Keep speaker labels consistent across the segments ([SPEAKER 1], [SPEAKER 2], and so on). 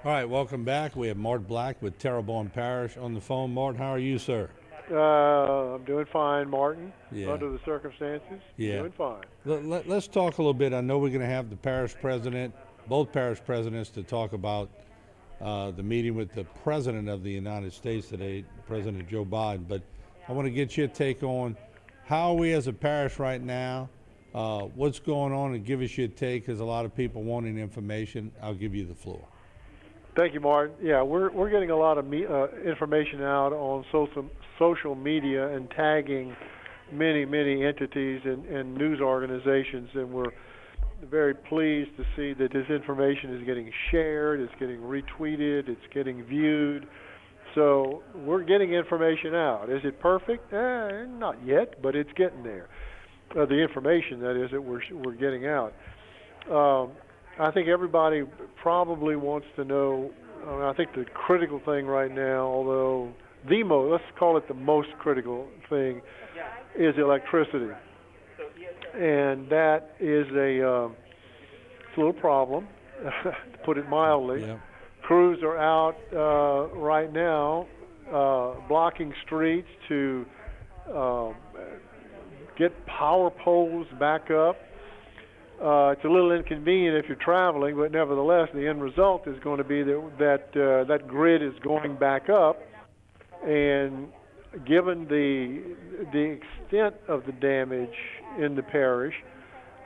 [SPEAKER 1] All right, welcome back. We have Mart Black with Terrebonne Parish on the phone. Mart, how are you, sir?
[SPEAKER 2] I'm doing fine, Martin.
[SPEAKER 1] Yeah,
[SPEAKER 2] Under the circumstances,
[SPEAKER 1] yeah.
[SPEAKER 2] doing fine.
[SPEAKER 1] Let's talk a little bit. I know we're going to have the parish president, both parish presidents, to talk about the meeting with the president of the United States today, President Joe Biden. But I want to get your take on how we as a parish right now, what's going on, and give us your take, because a lot of people wanting information. I'll give you the floor.
[SPEAKER 2] Thank you, Martin. Yeah, we're getting a lot of information out on social media and tagging many entities and news organizations, and we're very pleased to see that this information is getting shared, it's getting retweeted, it's getting viewed. So we're getting information out. Is it perfect? Not yet, but it's getting there. The information, that is, that we're getting out. I think everybody probably wants to know. I think the critical thing right now, although let's call it the most critical thing, is electricity, and that is it's a little problem, to put it mildly.
[SPEAKER 1] Yeah.
[SPEAKER 2] Crews are out right now blocking streets to get power poles back up. It's a little inconvenient if you're traveling, but nevertheless, the end result is going to be that grid is going back up. And given the extent of the damage in the parish,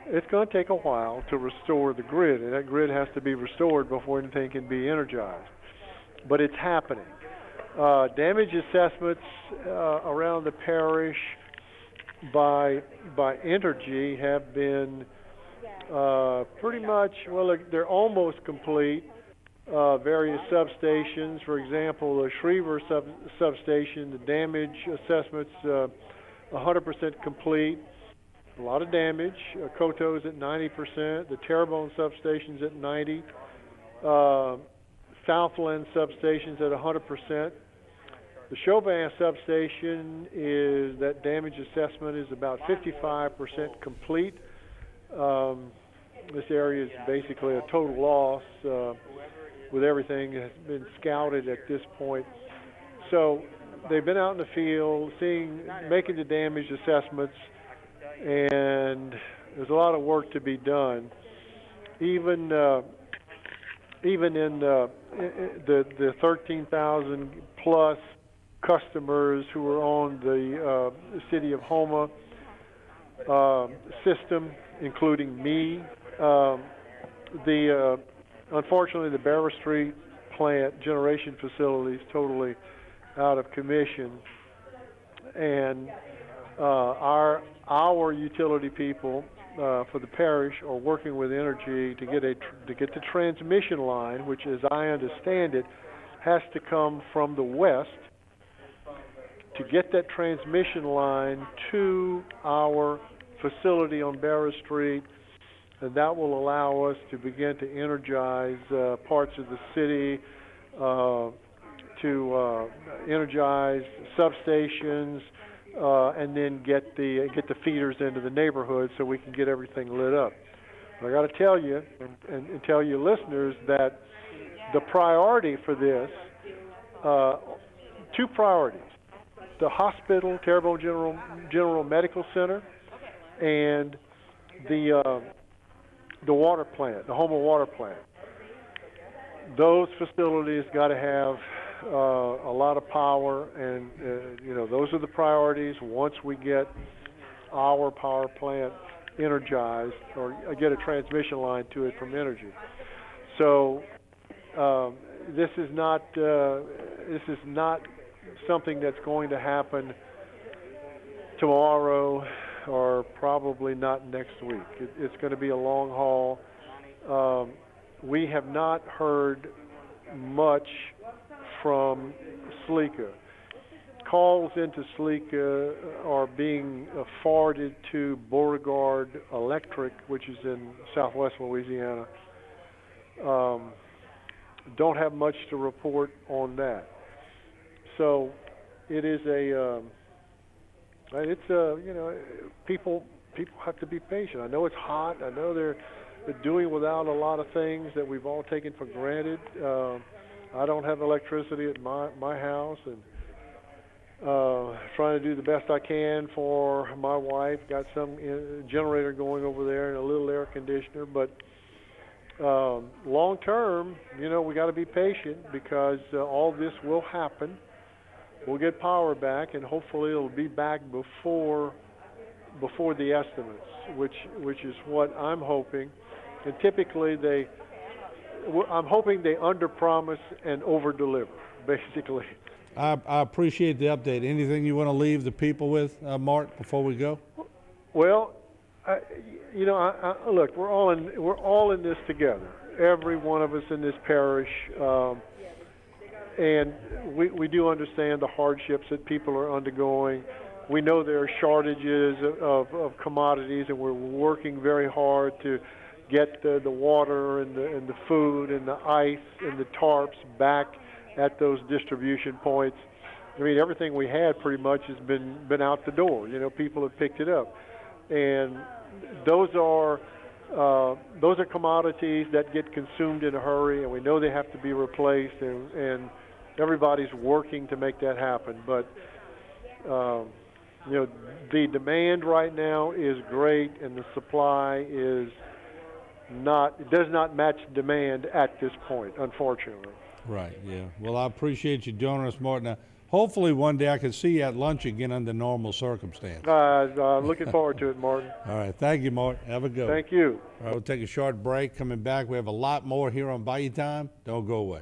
[SPEAKER 2] it's going to take a while to restore the grid, and that grid has to be restored before anything can be energized. But it's happening. Damage assessments around the parish by Energy have been pretty much, well, they're almost complete. Various substations, for example, the Schriever substation, the damage assessments 100% complete. A lot of damage. Coto's at 90%. The Terrebonne substation's at 90%. Southland substation's at 100%. The Chauvin substation that damage assessment is about 55% complete. This area is basically a total loss with everything has been scouted at this point. So they've been out in the field, making the damage assessments, and there's a lot of work to be done. Even in the 13,000 plus customers who are on the City of Houma system, including me. Unfortunately, the Barrow Street plant generation facility is totally out of commission, and our utility people for the parish are working with Energy to get the transmission line, which, as I understand it, has to come from the west, to get that transmission line to our facility on Barrow Street, and that will allow us to begin to energize parts of the city, to energize substations, and then get the feeders into the neighborhood so we can get everything lit up. I got to tell you and tell you listeners that the priority for this, two priorities: the hospital, Terrebonne General Medical Center, and the water plant, the Houma water plant. Those facilities got to have a lot of power, and those are the priorities. Once we get our power plant energized, or get a transmission line to it from Energy. So this is not something that's going to happen tomorrow, or probably not next week. It's going to be a long haul. We have not heard much from Sleeka. Calls into Sleeka are being forwarded to Beauregard Electric, which is in southwest Louisiana. Don't have much to report on that. So it is people have to be patient. I know it's hot. I know doing without a lot of things that we've all taken for granted. I don't have electricity at my house, and trying to do the best I can for my wife. Got some generator going over there and a little air conditioner, but long term, we got to be patient because all this will happen. We'll get power back, and hopefully it'll be back before the estimates, which is what I'm hoping. And typically I'm hoping they underpromise and overdeliver, basically.
[SPEAKER 1] I appreciate the update. Anything you want to leave the people with, Mart, before we go?
[SPEAKER 2] Well, look, we're all in this together. Every one of us in this parish, and we do understand the hardships that people are undergoing. We know there are shortages of commodities, and we're working very hard to get the water and the food and the ice and the tarps back at those distribution points. I mean, everything we had pretty much has been out the door. People have picked it up, and those are commodities that get consumed in a hurry, and we know they have to be replaced, and everybody's working to make that happen. But the demand right now is great, and the supply does not match demand at this point, unfortunately.
[SPEAKER 1] Right, yeah. Well, I appreciate you joining us, Mart. Now, hopefully one day I can see you at lunch again under normal circumstances.
[SPEAKER 2] Looking forward to it, Martin.
[SPEAKER 1] All right, thank you, Mart. Have a good one.
[SPEAKER 2] Thank you.
[SPEAKER 1] All right, we'll take a short break. Coming back, we have a lot more here on Bayou Time. Don't go away.